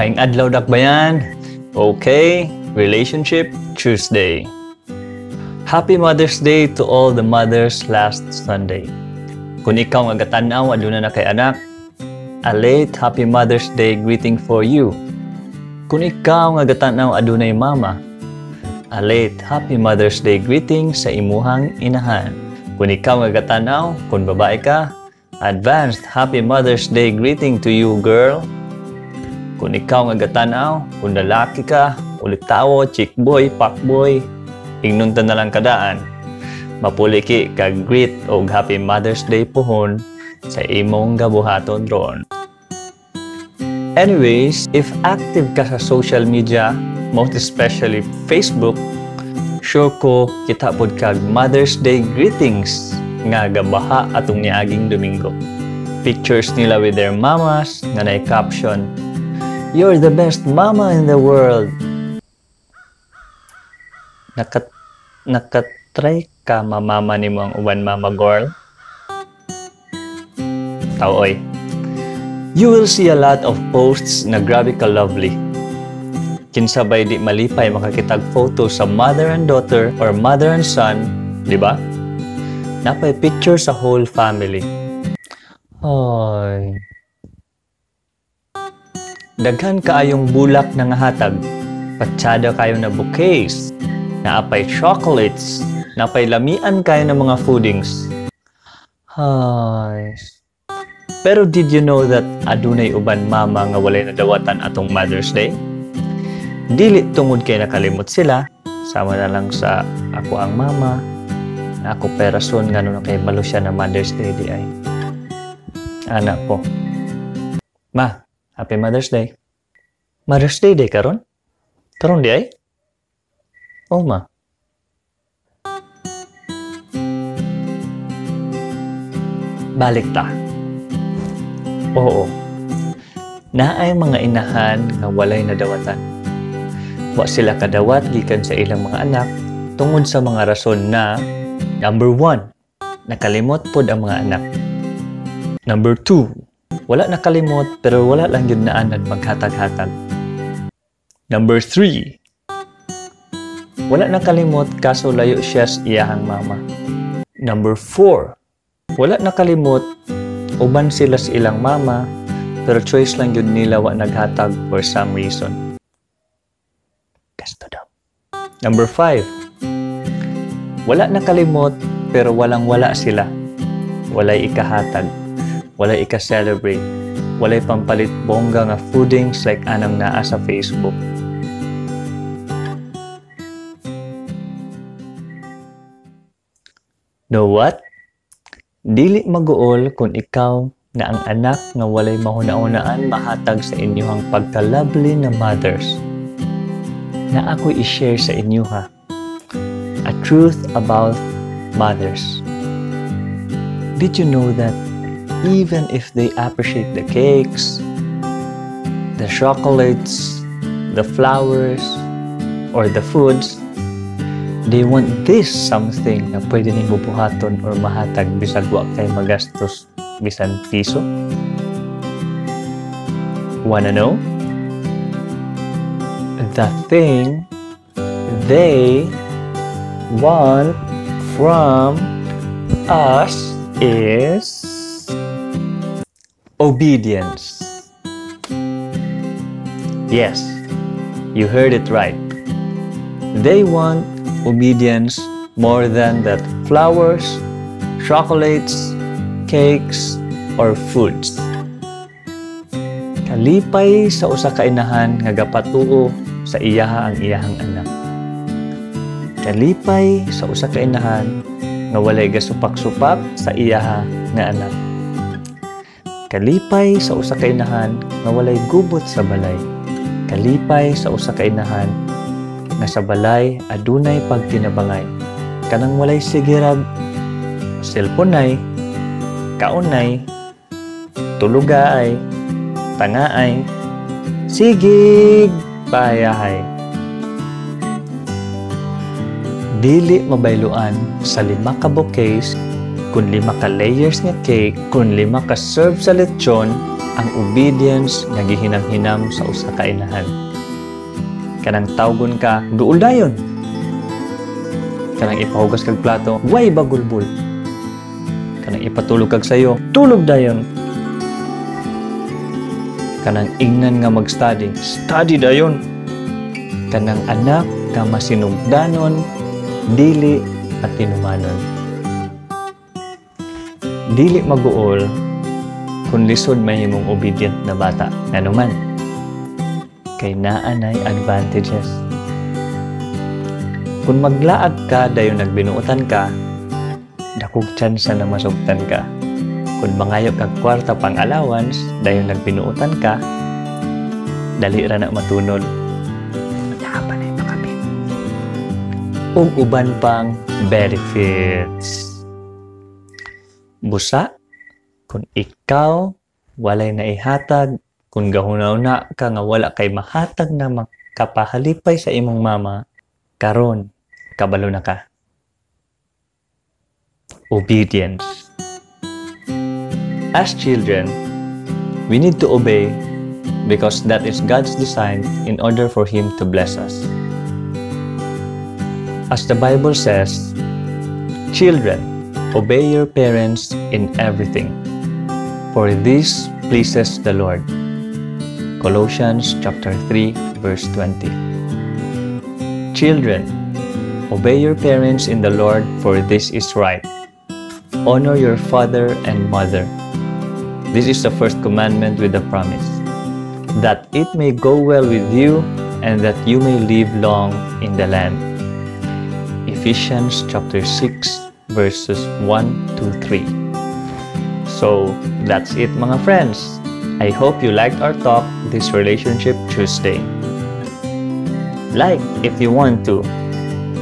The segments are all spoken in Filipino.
Maing adlaw dakbayan. Okay, Relationship Tuesday. Happy Mother's Day to all the mothers last Sunday. Kung ikaw nga gatanaw aduna na kay anak, a late Happy Mother's Day greeting for you. Kung ikaw nga gatanaw adunay mama, a late Happy Mother's Day greeting sa imuhang inahan. Kung ikaw nga gatanaw, kung babae ka, advanced Happy Mother's Day greeting to you, girl. Kung ikaw nga gatanaw, kung lalaki ka, ulit tawo, chick boy, pak boy, ignunta na lang kadaan. Mapuliki kag greet og Happy Mother's Day pohon sa imong gabuhaton ron. Anyways, if active ka sa social media, most especially Facebook, sure ko kita pod kag Mother's Day greetings nga gabaha atong niaging Domingo. Pictures nila with their mamas nga nay caption, "You're the best mama in the world." Nakatry ka mamama ni mo ang uban mama girl? Taoy. You will see a lot of posts na grabe ka lovely. Kinsabay di malipay makakitag photo sa mother and daughter or mother and son, di ba? Napay picture sa whole family. Ay. Daghan kaayong bulak na Nahatag. Patsyada kayo na bouquets. Naapay chocolates. Napay lamian kayo ng mga foodings. Ay. Pero did you know that adunay uban mama nga walay nadawatan atong Mother's Day? Dili tungod kay nakalimot sila, sama na lang sa ako ang mama, na ako perason nga nung kay balo siya na Mother's Day di ay. Anak ko. Ma, Happy Mother's Day. Mother's Day karon? Karon di ay? Oh ma. Balik ta. Oo. Naay mga inahan nga walay nadawatan. Wa sila kadawat gikan sa ilang mga anak tungod sa mga rason na number 1, nakalimot pod ang mga anak. Number 2, wala nakalimot pero wala lang yun naanan maghatag-hatag. Number 3, wala nakalimot kaso layo siya sa iyahang mama. Number 4, wala nakalimot uban sila sa ilang mama pero choice lang yun nila wa naghatag for some reason. Gasto daw. Number 5, wala nakalimot pero walang-wala sila. Walay ikahatag, walay ika-celebrate, walay pampalit bongga nga foodings like anang naa sa Facebook. Know what? Dili maguol kung ikaw na ang anak nga walay mahuna-unaan mahatag sa inyong pagka-lovely na mothers. Na ako i-share sa inyo ha. A truth about mothers. Did you know that even if they appreciate the cakes, the chocolates, the flowers, or the foods, they want this something na pwede nimo buhaton or mahatag bisag wa kay magastos bisan piso? Wanna know? The thing they want from us is obedience. Yes, you heard it right. They want obedience more than that flowers, chocolates, cakes, or foods. Kalipay sa usa ka inahan nga gapatuo sa iyaha ang iyahang anak. Kalipay sa usa ka inahan nga walay gasupak-supak sa iyaha nga anak. Kalipay sa usa ka inahan nga walay gubot sa balay. Kalipay sa usa ka inahan nga sa balay adunay pagtinabangay. Kanang walay sigirag, cellphone-ay, kaunay, tulugaay, tangaay, sigig, payahay. Dili mabayluan sa 5 ka bouquets, kun 5 ka layers nga cake, kun 5 ka serve sa lechon, ang obedience nga gihinam-hinam sa usa ka inahan. Kanang tawgon ka, duol dayon. Kanang ipahugas kag plato, way bagulbul. Kanang ipatulog kag sayo, tulog dayon. Kanang ingnan nga mag-study, study dayon. Kanang anak nga masinugdanon, dili at tinumanon. Dili maguol kung lisod mahimong obedient na bata. Ano man, kay naanay advantages. Kung maglaag ka dayon nagbinuotan ka, dakog tsansa na masugtan ka. Kung mangayo kag kwarta pang allowance, dayon nagbinuotan ka, dali ra na matunod. Napa na makapit. Ug uban pang benefits. Busa, kung ikaw walay na ihatag, kung gahunaw na ka nga wala kay mahatag na makapahalipay sa imong mama, karon kabalo na ka. Obedience. As children, we need to obey because that is God's design in order for Him to bless us. As the Bible says, children, obey your parents in everything, for this pleases the Lord. Colossians chapter 3, verse 20. Children, obey your parents in the Lord, for this is right. Honor your father and mother. This is the first commandment with a promise, that it may go well with you and that you may live long in the land. Ephesians chapter 6, verses 1 to 3. So, that's it mga friends. I hope you liked our talk this Relationship Tuesday. Like if you want to.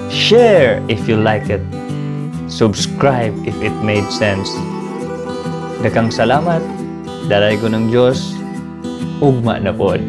Share if you like it. Subscribe if it made sense. Daghang salamat. Daray ko ng Diyos. Ugma na pod.